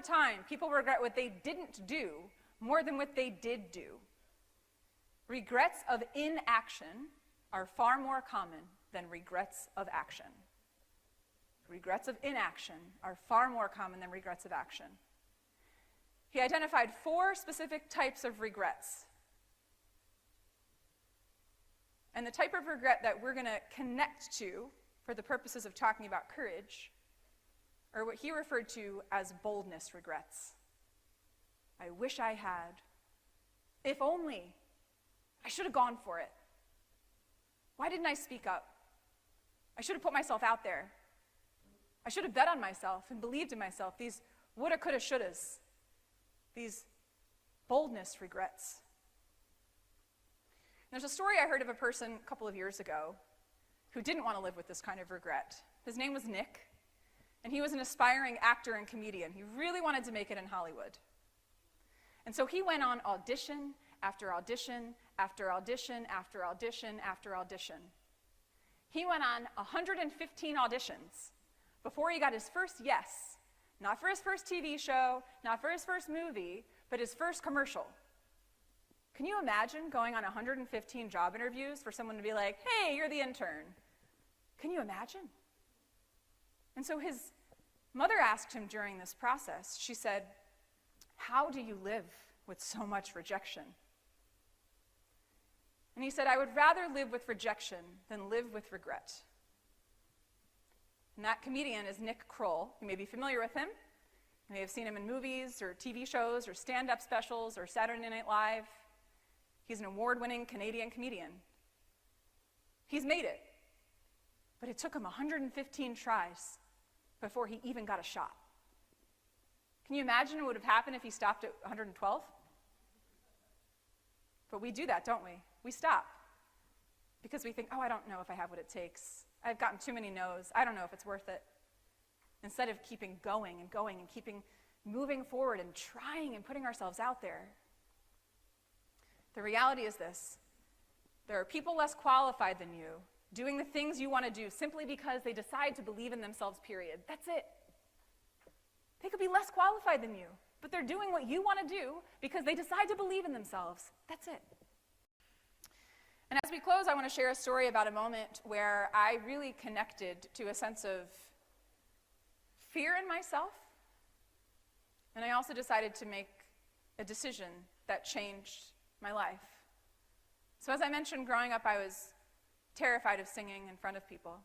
time, people regret what they didn't do more than what they did do. Regrets of inaction are far more common than regrets of action. Regrets of inaction are far more common than regrets of action. He identified 4 specific types of regrets. And the type of regret that we're going to connect to for the purposes of talking about courage are what he referred to as boldness regrets. I wish I had. If only. I should have gone for it. Why didn't I speak up? I should have put myself out there. I should have bet on myself and believed in myself. These woulda, coulda, shouldas. These boldness regrets. There's a story I heard of a person a couple of years ago who didn't want to live with this kind of regret. His name was Nick, and he was an aspiring actor and comedian. He really wanted to make it in Hollywood. And so he went on audition after audition after audition after audition after audition. He went on 115 auditions before he got his first yes, not for his first TV show, not for his first movie, but his first commercial. Can you imagine going on 115 job interviews for someone to be like, hey, you're the intern? Can you imagine? And so his mother asked him during this process, she said, how do you live with so much rejection? And he said, I would rather live with rejection than live with regret. And that comedian is Nick Kroll. You may be familiar with him. You may have seen him in movies or TV shows or stand-up specials or Saturday Night Live. He's an award-winning Canadian comedian. He's made it. But it took him 115 tries before he even got a shot. Can you imagine what would have happened if he stopped at 112? But we do that, don't we? We stop because we think, oh, I don't know if I have what it takes. I've gotten too many no's. I don't know if it's worth it. Instead of keeping going and going and keeping moving forward and trying and putting ourselves out there. The reality is this. There are people less qualified than you doing the things you want to do simply because they decide to believe in themselves, period. That's it. They could be less qualified than you, but they're doing what you want to do because they decide to believe in themselves. That's it. And as we close, I want to share a story about a moment where I really connected to a sense of fear in myself. And I also decided to make a decision that changed my life. So as I mentioned, growing up, I was terrified of singing in front of people.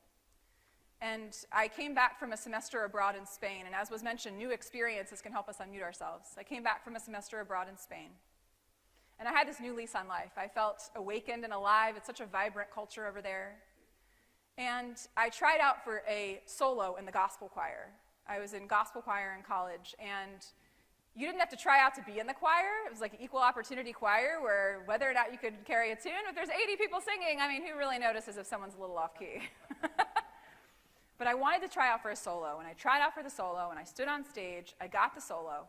And I came back from a semester abroad in Spain, and as was mentioned, new experiences can help us unmute ourselves. I came back from a semester abroad in Spain. And I had this new lease on life. I felt awakened and alive. It's such a vibrant culture over there. And I tried out for a solo in the gospel choir. I was in gospel choir in college, and you didn't have to try out to be in the choir. It was like an equal opportunity choir where whether or not you could carry a tune, if there's 80 people singing, I mean, who really notices if someone's a little off key? But I wanted to try out for a solo, and I tried out for the solo, and I stood on stage, I got the solo,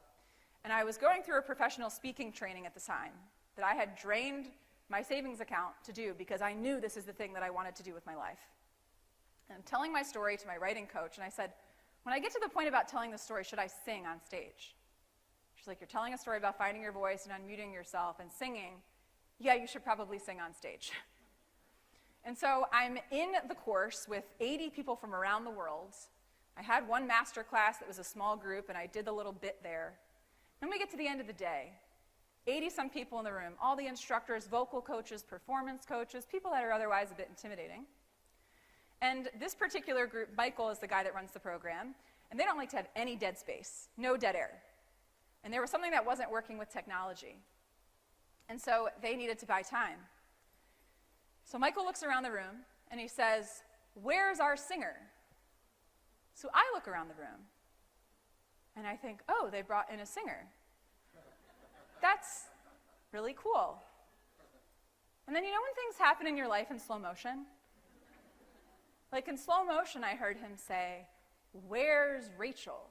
and I was going through a professional speaking training at the time that I had drained my savings account to do because I knew this is the thing that I wanted to do with my life. And I'm telling my story to my writing coach, and I said, when I get to the point about telling the story, should I sing on stage? She's like, you're telling a story about finding your voice and unmuting yourself and singing. Yeah, you should probably sing on stage. And so I'm in the course with 80 people from around the world. I had one master class that was a small group, and I did the little bit there. Then we get to the end of the day. 80-some people in the room, all the instructors, vocal coaches, performance coaches, people that are otherwise a bit intimidating. And this particular group, Michael is the guy that runs the program, and they don't like to have any dead space, no dead air. And there was something that wasn't working with technology. And so they needed to buy time. So Michael looks around the room, and he says, where's our singer? So I look around the room, and I think, oh, they brought in a singer. That's really cool. And then you know when things happen in your life in slow motion? Like in slow motion, I heard him say, where's Rachel?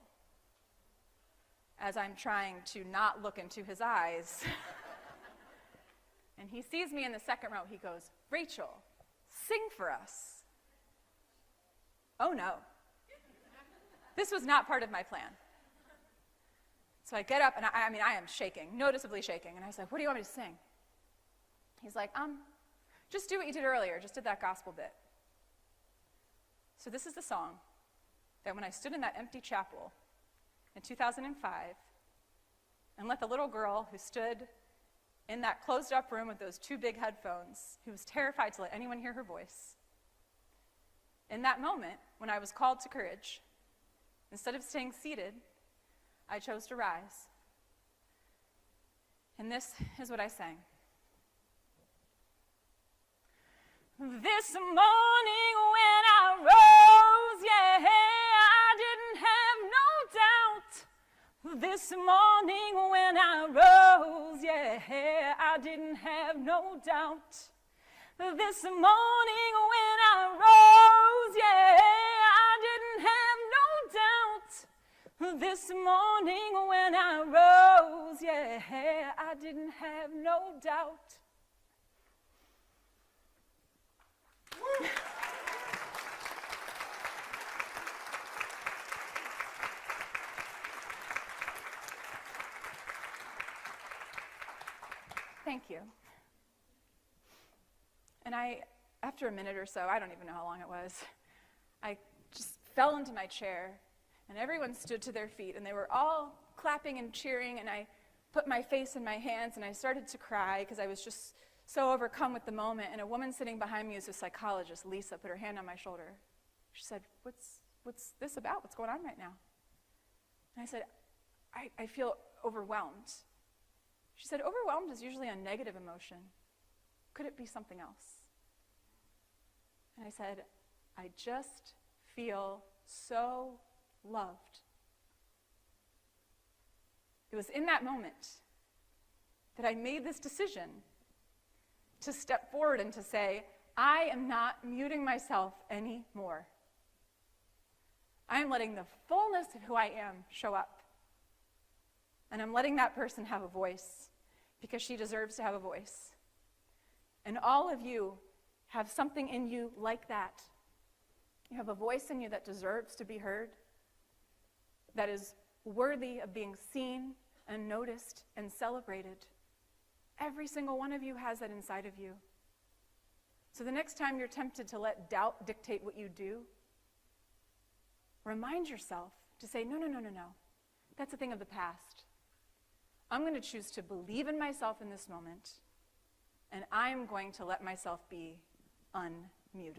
As I'm trying to not look into his eyes. And he sees me in the second row. He goes, Rachel, sing for us. Oh no. This was not part of my plan. So I get up, and I am shaking, noticeably shaking. And I was like, what do you want me to sing? He's like, just do what you did earlier. Just did that gospel bit. So this is the song that when I stood in that empty chapel in 2005 and let the little girl who stood in that closed-up room with those two big headphones, who was terrified to let anyone hear her voice, in that moment, when I was called to courage, instead of staying seated, I chose to rise. And this is what I sang. This morning when I rose, yeah, I didn't have no doubt. This morning when I rose, yeah, I didn't have no doubt. This morning when I rose, yeah, I didn't have no doubt. This morning when I rose, yeah, I didn't have no doubt. Thank you. And after a minute or so, I don't even know how long it was, I just fell into my chair, and everyone stood to their feet, and they were all clapping and cheering, and I put my face in my hands, and I started to cry because I was just so overcome with the moment. And a woman sitting behind me who's a psychologist, Lisa, put her hand on my shoulder. She said, what's this about? What's going on right now? And I said, I feel overwhelmed. She said, overwhelmed is usually a negative emotion. Could it be something else? And I said, I just feel so loved. It was in that moment that I made this decision to step forward and to say, I am not muting myself anymore. I am letting the fullness of who I am show up. And I'm letting that person have a voice because she deserves to have a voice. And all of you have something in you like that. You have a voice in you that deserves to be heard, that is worthy of being seen and noticed and celebrated. Every single one of you has that inside of you. So the next time you're tempted to let doubt dictate what you do, remind yourself to say, no, that's a thing of the past. I'm going to choose to believe in myself in this moment, and I'm going to let myself be unmuted.